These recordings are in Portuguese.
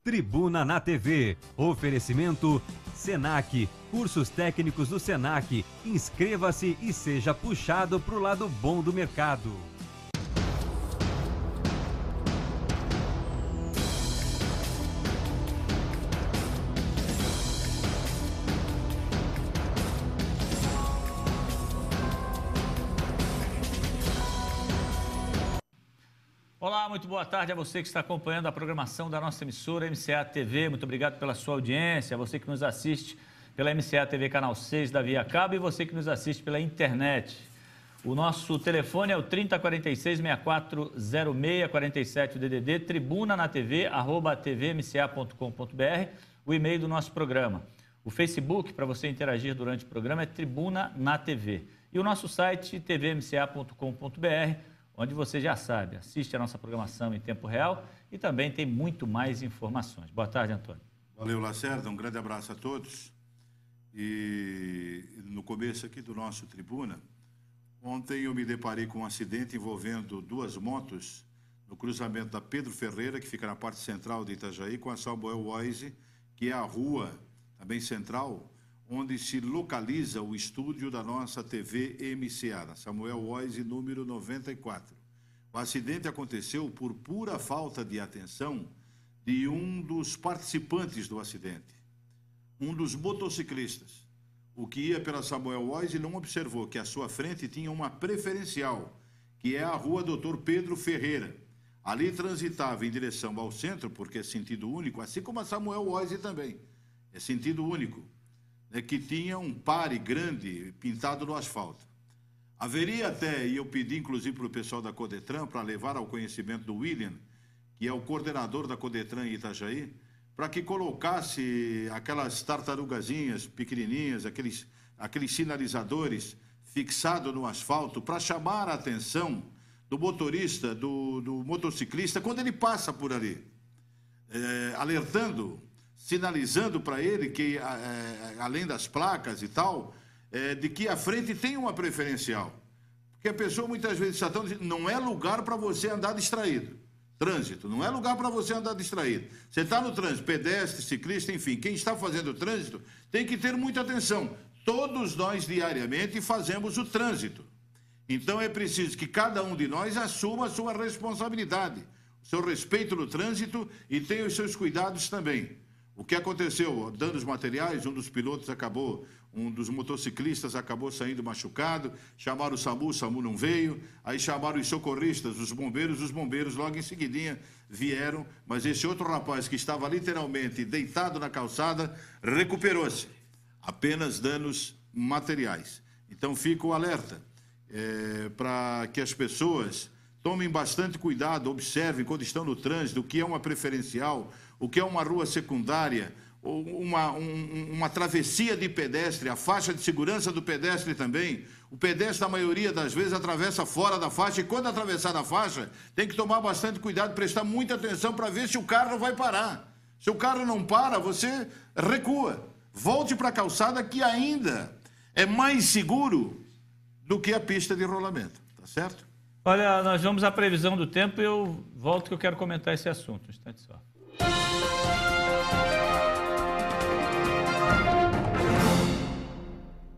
Tribuna na TV. Oferecimento Senac. Cursos técnicos do Senac. Inscreva-se e seja puxado para o lado bom do mercado. Olá, muito boa tarde a você que está acompanhando a programação da nossa emissora MCA TV. Muito obrigado pela sua audiência, a você que nos assiste pela MCA TV Canal 6 da Via Cabo e você que nos assiste pela internet. O nosso telefone é o 3046-640647 DDD, tribuna na TV, @tvmca.com.br, o e-mail do nosso programa. O Facebook, para você interagir durante o programa, é Tribuna na TV. E o nosso site, tvmca.com.br, onde você já sabe, assiste a nossa programação em tempo real e também tem muito mais informações. Boa tarde, Antônio. Valeu, Lacerda, um grande abraço a todos. E no começo aqui do nosso Tribuna, ontem eu me deparei com um acidente envolvendo duas motos no cruzamento da Pedro Ferreira, que fica na parte central de Itajaí, com a Samuel Woise, que é a rua também central, onde se localiza o estúdio da nossa TV MCA, na Samuel Woise, número 94. O acidente aconteceu por pura falta de atenção de um dos participantes do acidente, um dos motociclistas. O que ia pela Samuel Woise não observou que à sua frente tinha uma preferencial, que é a rua Doutor Pedro Ferreira. Ali transitava em direção ao centro, porque é sentido único, assim como a Samuel Woise também, é sentido único, que tinha um pare grande pintado no asfalto. Haveria até, e eu pedi inclusive para o pessoal da Codetran, para levar ao conhecimento do William, que é o coordenador da Codetran em Itajaí, para que colocasse aquelas tartarugazinhas pequenininhas, aqueles sinalizadores fixados no asfalto, para chamar a atenção do motorista, do motociclista, quando ele passa por ali, alertando, sinalizando para ele que, além das placas e tal, de que a frente tem uma preferencial. Porque a pessoa muitas vezes está tão dizendo, não é lugar para você andar distraído. Trânsito, não é lugar para você andar distraído. Você está no trânsito, pedestre, ciclista, enfim, quem está fazendo o trânsito tem que ter muita atenção. Todos nós diariamente fazemos o trânsito. Então é preciso que cada um de nós assuma a sua responsabilidade, o seu respeito no trânsito e tenha os seus cuidados também. O que aconteceu? Danos materiais, um dos motociclistas acabou saindo machucado, chamaram o SAMU não veio, aí chamaram os socorristas, os bombeiros logo em seguidinha vieram, mas esse outro rapaz que estava literalmente deitado na calçada, recuperou-se, apenas danos materiais. Então fica o alerta, para que as pessoas tomem bastante cuidado, observem quando estão no trânsito o que é uma preferencial, o que é uma rua secundária, uma travessia de pedestre, a faixa de segurança do pedestre também. O pedestre, na maioria das vezes, atravessa fora da faixa e quando atravessar a faixa, tem que tomar bastante cuidado, prestar muita atenção para ver se o carro vai parar. Se o carro não para, você recua. Volte para a calçada que ainda é mais seguro do que a pista de rolamento, tá certo? Olha, nós vamos à previsão do tempo e eu volto que eu quero comentar esse assunto. Um instante só.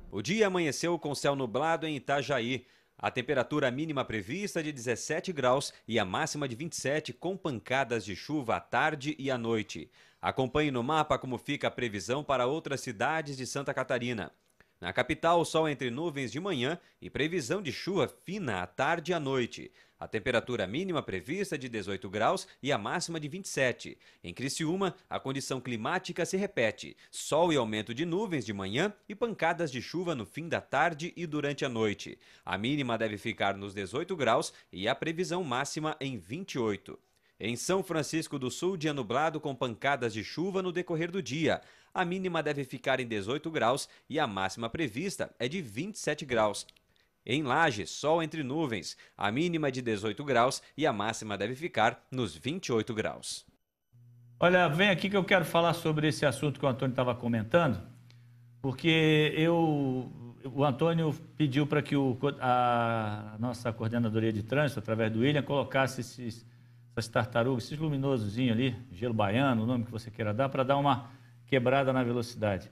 O dia amanheceu com céu nublado em Itajaí. A temperatura mínima prevista é de 17 graus e a máxima de 27, com pancadas de chuva à tarde e à noite. Acompanhe no mapa como fica a previsão para outras cidades de Santa Catarina. Na capital, sol entre nuvens de manhã e previsão de chuva fina à tarde e à noite. A temperatura mínima prevista é de 18 graus e a máxima de 27. Em Criciúma, a condição climática se repete. Sol e aumento de nuvens de manhã e pancadas de chuva no fim da tarde e durante a noite. A mínima deve ficar nos 18 graus e a previsão máxima em 28. Em São Francisco do Sul, dia nublado com pancadas de chuva no decorrer do dia. A mínima deve ficar em 18 graus e a máxima prevista é de 27 graus. Em Lages, sol entre nuvens. A mínima é de 18 graus e a máxima deve ficar nos 28 graus. Olha, vem aqui que eu quero falar sobre esse assunto que o Antônio estava comentando, porque o Antônio pediu para que a nossa coordenadoria de trânsito, através do William, colocasse esses essas tartarugas, esses luminosozinhos ali, gelo baiano, o nome que você queira dar, para dar uma quebrada na velocidade.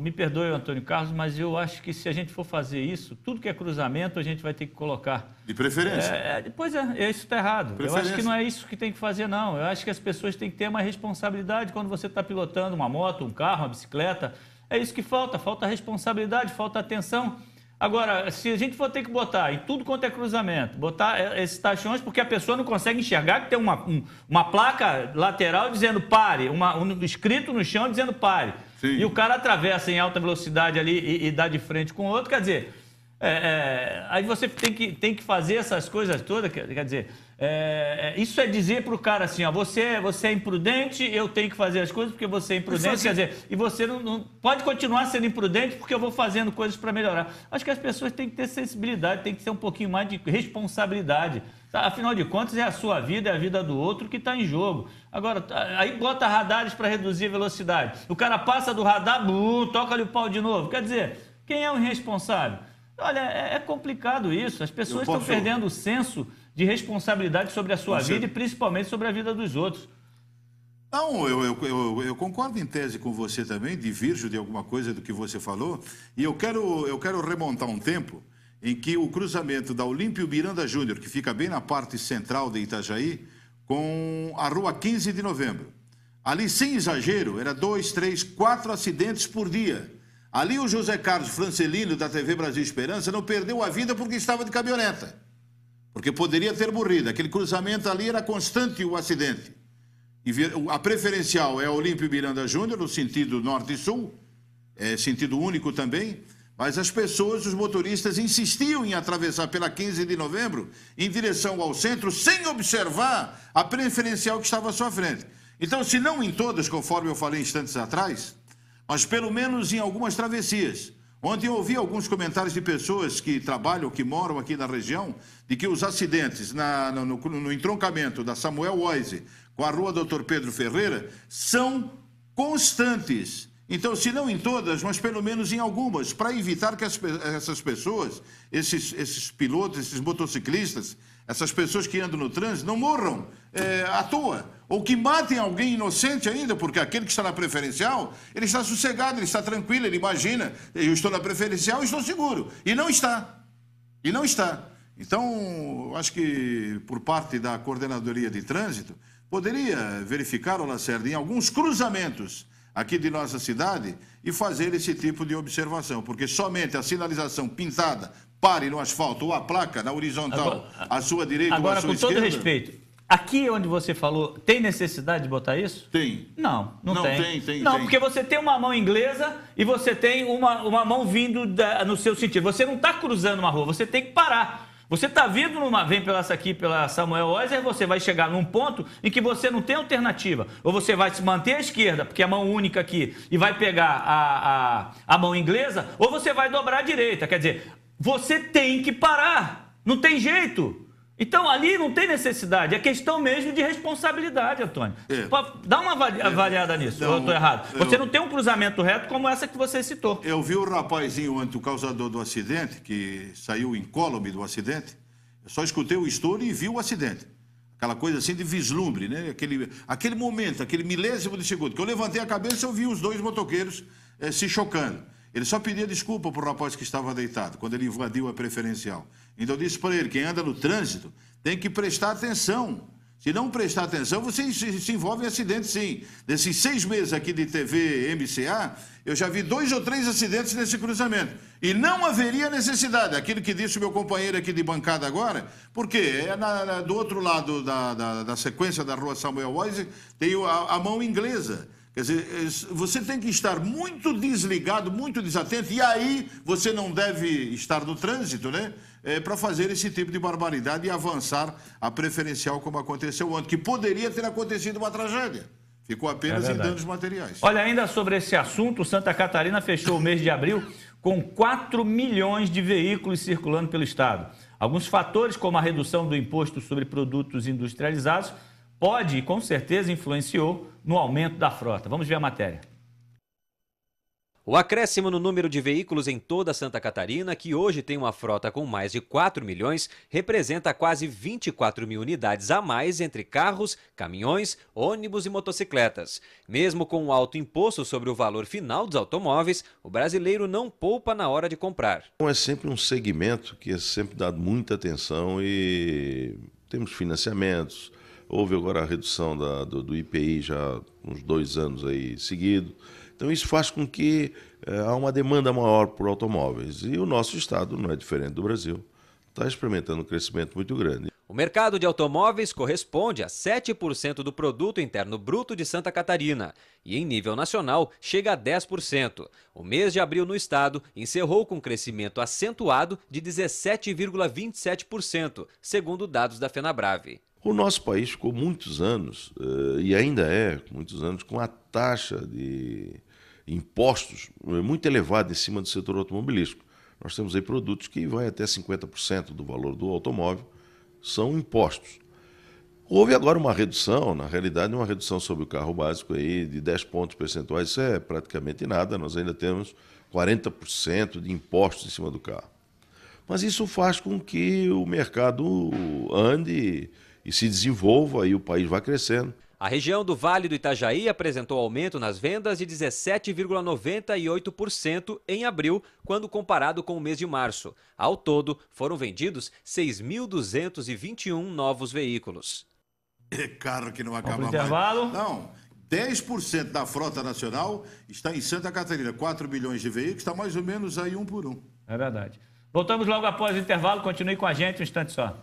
Me perdoe, Antônio Carlos, mas eu acho que se a gente for fazer isso, tudo que é cruzamento a gente vai ter que colocar. De preferência. Isso está errado. Eu acho que não é isso que tem que fazer, não. Eu acho que as pessoas têm que ter uma responsabilidade quando você está pilotando uma moto, um carro, uma bicicleta. É isso que falta responsabilidade, falta atenção. Agora, se a gente for ter que botar em tudo quanto é cruzamento, botar esses taxões, porque a pessoa não consegue enxergar que tem uma placa lateral dizendo pare, escrito no chão dizendo pare. Sim. E o cara atravessa em alta velocidade ali e dá de frente com o outro, quer dizer, aí você tem que fazer essas coisas todas, quer dizer, isso é dizer para o cara assim, ó, você é imprudente, eu tenho que fazer as coisas porque você é imprudente, quer dizer, e você não pode continuar sendo imprudente porque eu vou fazendo coisas para melhorar. Acho que as pessoas têm que ter sensibilidade, tem que ter um pouquinho mais de responsabilidade. Afinal de contas, é a sua vida, é a vida do outro que está em jogo. Agora, aí bota radares para reduzir a velocidade. O cara passa do radar, toca-lhe o pau de novo. Quer dizer, quem é o irresponsável? Olha, é complicado isso. As pessoas estão perdendo o senso de responsabilidade sobre a sua vida e principalmente sobre a vida dos outros. Não, eu concordo em tese com você também, divirjo de alguma coisa do que você falou. E eu quero remontar um tempo em que o cruzamento da Olímpio Miranda Júnior, que fica bem na parte central de Itajaí, com a rua 15 de novembro. Ali, sem exagero, era 2, 3, 4 acidentes por dia. Ali o José Carlos Francelino, da TV Brasil Esperança, não perdeu a vida porque estava de caminhoneta. Porque poderia ter morrido. Aquele cruzamento ali era constante o acidente. E a preferencial é a Olímpio Miranda Júnior, no sentido norte e sul, sentido único também. Mas as pessoas, os motoristas, insistiam em atravessar pela 15 de novembro em direção ao centro, sem observar a preferencial que estava à sua frente. Então, se não em todas, conforme eu falei instantes atrás, mas pelo menos em algumas travessias. Ontem eu ouvi alguns comentários de pessoas que trabalham, que moram aqui na região, de que os acidentes no entroncamento da Samuel Oise com a rua Dr. Pedro Ferreira são constantes. Então, se não em todas, mas pelo menos em algumas, para evitar que essas pessoas, esses pilotos, esses motociclistas, essas pessoas que andam no trânsito, não morram à toa. Ou que matem alguém inocente ainda, porque aquele que está na preferencial, ele está sossegado, ele está tranquilo, ele imagina, eu estou na preferencial, estou seguro. E não está. E não está. Então, acho que por parte da Coordenadoria de Trânsito, poderia verificar, Lacerda, em alguns cruzamentos aqui de nossa cidade e fazer esse tipo de observação, porque somente a sinalização pintada, pare no asfalto, ou a placa na horizontal, à sua direita ou à sua esquerda... Agora, com todo respeito, aqui onde você falou, tem necessidade de botar isso? Tem. Não tem. Tem. Porque você tem uma mão inglesa e você tem uma mão vindo no seu sentido. Você não está cruzando uma rua, você tem que parar. Você está vindo vem pela Samuel Oiser, você vai chegar num ponto em que você não tem alternativa. Ou você vai se manter à esquerda, porque é a mão única aqui, e vai pegar a mão inglesa, ou você vai dobrar à direita. Quer dizer, você tem que parar. Não tem jeito. Então, ali não tem necessidade. É questão mesmo de responsabilidade, Antônio. Dá uma avaliada nisso, eu estou errado. Você não tem um cruzamento reto como essa que você citou. Eu vi o rapazinho, o causador do acidente, que saiu incólume do acidente. Eu só escutei o estouro e vi o acidente. Aquela coisa assim de vislumbre, né? Aquele momento, aquele milésimo de segundo. Que eu levantei a cabeça e eu vi os dois motoqueiros se chocando. Ele só pedia desculpa para o rapaz que estava deitado, quando ele invadiu a preferencial. Então eu disse para ele, quem anda no trânsito tem que prestar atenção. Se não prestar atenção, você se envolve em acidentes, sim. Desses 6 meses aqui de TV MCA, eu já vi 2 ou 3 acidentes nesse cruzamento. E não haveria necessidade, aquilo que disse o meu companheiro aqui de bancada agora, porque do outro lado da sequência da rua Samuel Oise, tem a mão inglesa. Quer dizer, você tem que estar muito desligado, muito desatento, e aí você não deve estar no trânsito, né? Para fazer esse tipo de barbaridade e avançar a preferencial como aconteceu ontem, que poderia ter acontecido uma tragédia. Ficou apenas em danos materiais. Olha, ainda sobre esse assunto, Santa Catarina fechou o mês de abril com 4 milhões de veículos circulando pelo estado. Alguns fatores, como a redução do imposto sobre produtos industrializados, pode e com certeza influenciou no aumento da frota. Vamos ver a matéria. O acréscimo no número de veículos em toda Santa Catarina, que hoje tem uma frota com mais de 4 milhões, representa quase 24 mil unidades a mais entre carros, caminhões, ônibus e motocicletas. Mesmo com o alto imposto sobre o valor final dos automóveis, o brasileiro não poupa na hora de comprar. É sempre um segmento que é sempre dado muita atenção e temos financiamentos. Houve agora a redução do IPI já há uns 2 anos aí seguido. Então isso faz com que há uma demanda maior por automóveis. E o nosso estado não é diferente do Brasil. Está experimentando um crescimento muito grande. O mercado de automóveis corresponde a 7% do produto interno bruto de Santa Catarina e, em nível nacional, chega a 10%. O mês de abril no estado encerrou com crescimento acentuado de 17,27%, segundo dados da Fenabrave. O nosso país ficou muitos anos, e ainda é muitos anos, com a taxa de impostos muito elevada em cima do setor automobilístico. Nós temos aí produtos que vai até 50% do valor do automóvel, são impostos. Houve agora uma redução, na realidade uma redução sobre o carro básico aí de 10 pontos percentuais, isso é praticamente nada, nós ainda temos 40% de impostos em cima do carro. Mas isso faz com que o mercado ande e se desenvolva e o país vá crescendo. A região do Vale do Itajaí apresentou aumento nas vendas de 17,98% em abril, quando comparado com o mês de março. Ao todo, foram vendidos 6.221 novos veículos. É carro que não acaba mais. Intervalo. Não, 10% da frota nacional está em Santa Catarina. 4 milhões de veículos, está mais ou menos aí um por um. É verdade. Voltamos logo após o intervalo. Continue com a gente um instante só.